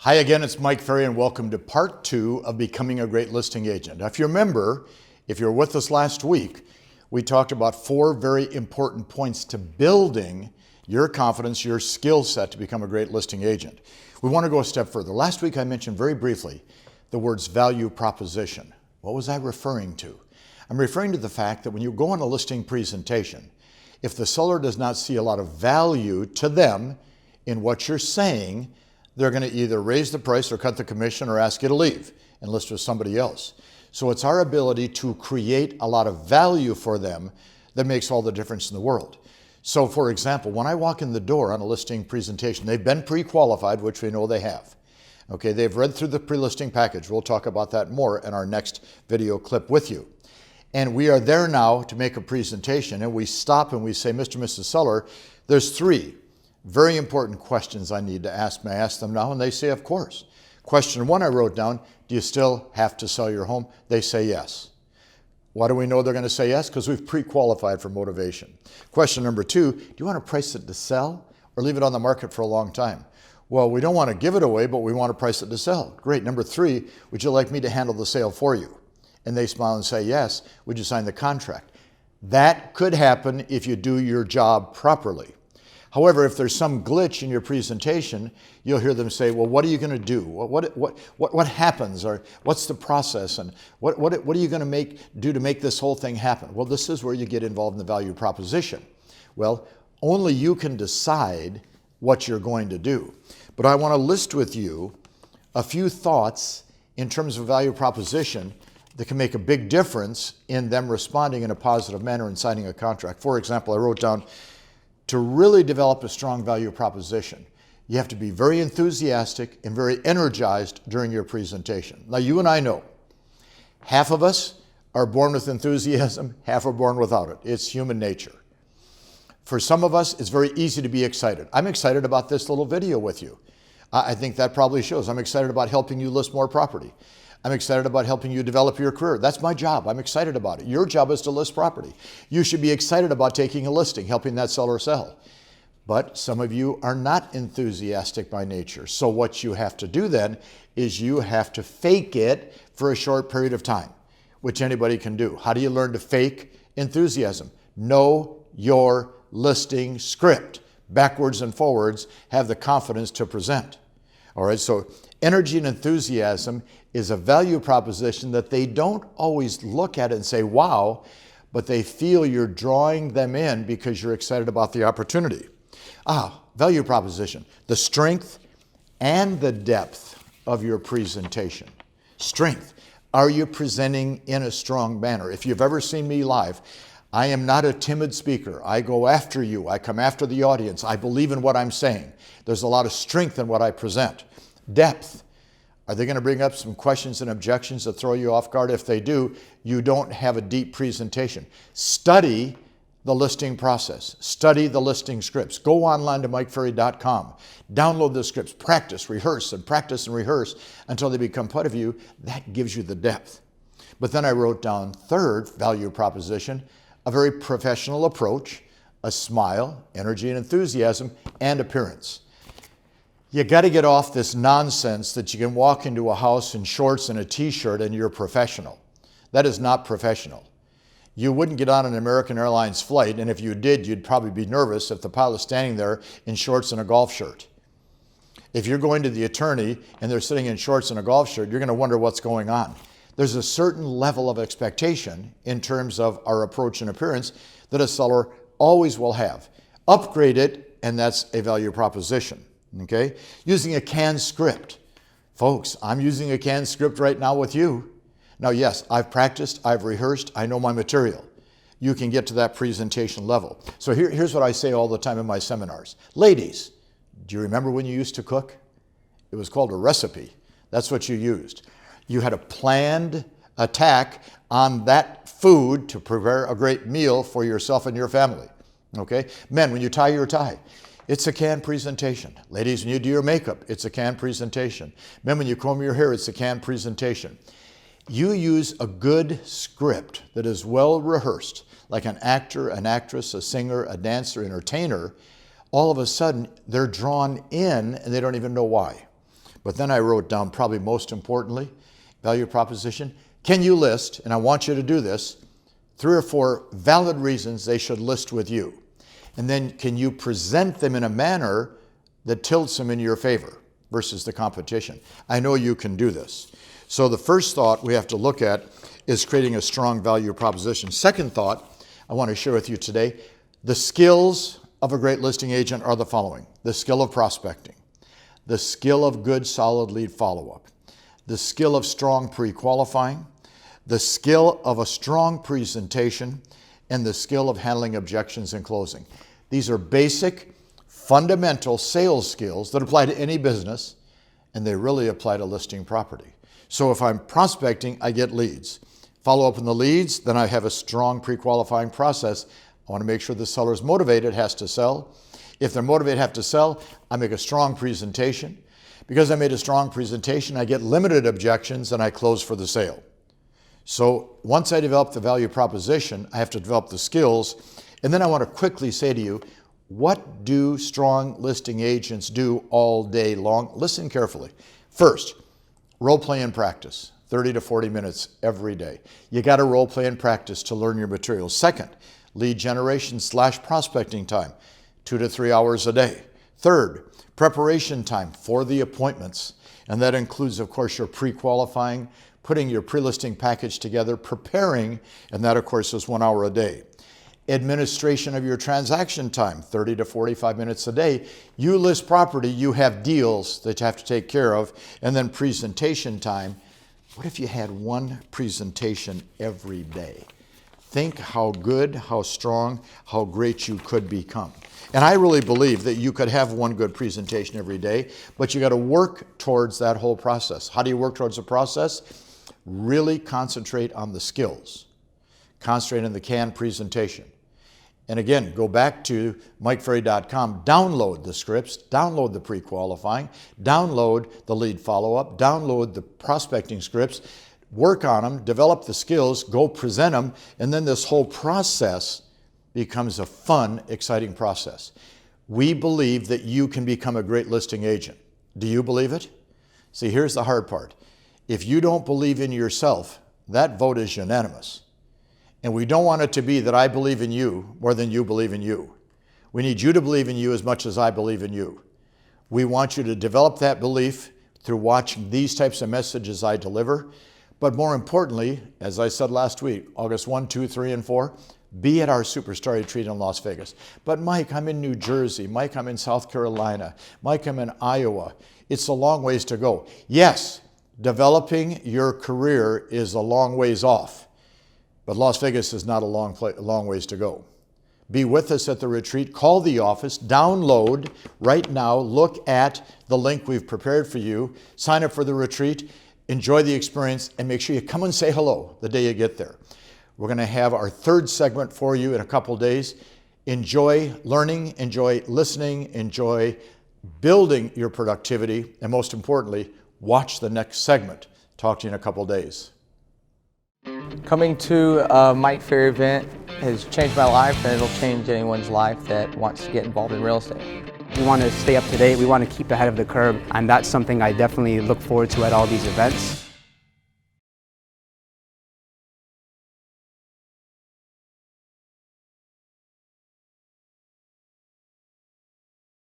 Hi again, it's Mike Ferry and welcome to part 2 of Becoming a Great Listing Agent. Now, if you remember, if you were with us last week, we talked about 4 very important points to building your confidence, your skill set to become a great listing agent. We want to go a step further. Last week I mentioned very briefly the words value proposition. What was I referring to? I'm referring to the fact that when you go on a listing presentation, if the seller does not see a lot of value to them in what you're saying, they're going to either raise the price or cut the commission or ask you to leave and list with somebody else. So it's our ability to create a lot of value for them that makes all the difference in the world. So for example, when I walk in the door on a listing presentation, they've been pre-qualified, which we know they have. Okay, they've read through the pre-listing package. We'll talk about that more in our next video clip with you. And we are there now to make a presentation, and we stop and we say, Mr. and Mrs. Seller, there's 3 very important questions I need to ask. May I ask them now? And they say, of course. Question 1 I wrote down, do you still have to sell your home? They say yes. Why do we know they're going to say yes? Because we've pre-qualified for motivation. Question number 2, do you want to price it to sell or leave it on the market for a long time? Well, we don't want to give it away, but we want to price it to sell. Great. Number 3, would you like me to handle the sale for you? And they smile and say yes. Would you sign the contract? That could happen if you do your job properly. However, if there's some glitch in your presentation, you'll hear them say, well, what are you going to do? What happens? Or what's the process? And what are you going to do to make this whole thing happen? Well, this is where you get involved in the value proposition. Well, only you can decide what you're going to do. But I want to list with you a few thoughts in terms of value proposition that can make a big difference in them responding in a positive manner and signing a contract. For example, I wrote down, to really develop a strong value proposition, you have to be very enthusiastic and very energized during your presentation. Now, you and I know, half of us are born with enthusiasm, half are born without it. It's human nature. For some of us, it's very easy to be excited. I'm excited about this little video with you. I think that probably shows. I'm excited about helping you list more property. I'm excited about helping you develop your career. That's my job. I'm excited about it. Your job is to list property. You should be excited about taking a listing, helping that seller sell. But some of you are not enthusiastic by nature. So what you have to do then is you have to fake it for a short period of time, which anybody can do. How do you learn to fake enthusiasm? Know your listing script. Backwards and forwards, have the confidence to present. All right, so energy and enthusiasm is a value proposition that they don't always look at it and say, wow, but they feel you're drawing them in because you're excited about the opportunity. Value proposition, the strength and the depth of your presentation. Strength. Are you presenting in a strong manner? If you've ever seen me live, I am not a timid speaker. I go after you. I come after the audience. I believe in what I'm saying. There's a lot of strength in what I present. Depth. Are they going to bring up some questions and objections that throw you off guard? If they do, you don't have a deep presentation. Study the listing process. Study the listing scripts. Go online to MikeFerry.com. Download the scripts. Practice, rehearse, and practice and rehearse until they become part of you. That gives you the depth. But then I wrote down 3rd value proposition, a very professional approach, a smile, energy and enthusiasm, and appearance. You got to get off this nonsense that you can walk into a house in shorts and a t-shirt and you're professional. That is not professional. You wouldn't get on an American Airlines flight, and if you did, you'd probably be nervous if the pilot's standing there in shorts and a golf shirt. If you're going to the attorney and they're sitting in shorts and a golf shirt, you're going to wonder what's going on. There's a certain level of expectation in terms of our approach and appearance that a seller always will have. Upgrade it, and that's a value proposition. Okay? Using a canned script. Folks, I'm using a canned script right now with you. Now, yes, I've practiced, I've rehearsed, I know my material. You can get to that presentation level. So here's what I say all the time in my seminars. Ladies, do you remember when you used to cook? It was called a recipe. That's what you used. You had a planned attack on that food to prepare a great meal for yourself and your family. Okay? Men, when you tie your tie, it's a canned presentation. Ladies, when you do your makeup, it's a canned presentation. Men, when you comb your hair, it's a canned presentation. You use a good script that is well rehearsed, like an actor, an actress, a singer, a dancer, entertainer. All of a sudden, they're drawn in and they don't even know why. But then I wrote down, probably most importantly, value proposition. Can you list, and I want you to do this, 3 or 4 valid reasons they should list with you? And then can you present them in a manner that tilts them in your favor versus the competition? I know you can do this. So the first thought we have to look at is creating a strong value proposition. Second thought I want to share with you today, the skills of a great listing agent are the following: the skill of prospecting, the skill of good solid lead follow-up, the skill of strong pre-qualifying, the skill of a strong presentation, and the skill of handling objections and closing. These are basic, fundamental sales skills that apply to any business, and they really apply to listing property. So if I'm prospecting, I get leads. Follow up on the leads, then I have a strong pre-qualifying process. I want to make sure the seller is motivated, has to sell. If they're motivated, have to sell, I make a strong presentation. Because I made a strong presentation, I get limited objections and I close for the sale. So once I develop the value proposition, I have to develop the skills. And then I want to quickly say to you, what do strong listing agents do all day long? Listen carefully. First, role play and practice, 30 to 40 minutes every day. You got to role play and practice to learn your materials. Second, lead generation / prospecting time, 2 to 3 hours a day. Third, preparation time for the appointments. And that includes, of course, your pre-qualifying, putting your pre-listing package together, preparing, and that, of course, is 1 hour a day. Administration of your transaction time, 30 to 45 minutes a day. You list property, you have deals that you have to take care of, and then presentation time. What if you had 1 presentation every day? Think how good, how strong, how great you could become. And I really believe that you could have 1 good presentation every day, but you got to work towards that whole process. How do you work towards the process? Really concentrate on the skills. Concentrate on the canned presentation. And again, go back to MikeFerry.com, download the scripts, download the pre-qualifying, download the lead follow-up, download the prospecting scripts, work on them, develop the skills, go present them, and then this whole process becomes a fun, exciting process. We believe that you can become a great listing agent. Do you believe it? See, here's the hard part. If you don't believe in yourself, that vote is unanimous. And we don't want it to be that I believe in you more than you believe in you. We need you to believe in you as much as I believe in you. We want you to develop that belief through watching these types of messages I deliver. But more importantly, as I said last week, August 1, 2, 3, and 4, be at our Superstar Retreat in Las Vegas. But Mike, I'm in New Jersey. Mike, I'm in South Carolina. Mike, I'm in Iowa. It's a long ways to go. Yes, developing your career is a long ways off. But Las Vegas is not a long ways to go. Be with us at the retreat. Call the office. Download right now. Look at the link we've prepared for you. Sign up for the retreat. Enjoy the experience. And make sure you come and say hello the day you get there. We're going to have our 3rd segment for you in a couple days. Enjoy learning. Enjoy listening. Enjoy building your productivity. And most importantly, watch the next segment. Talk to you in a couple days. Coming to a Mike Ferry event has changed my life, and it'll change anyone's life that wants to get involved in real estate. We want to stay up to date, we want to keep ahead of the curve, and that's something I definitely look forward to at all these events.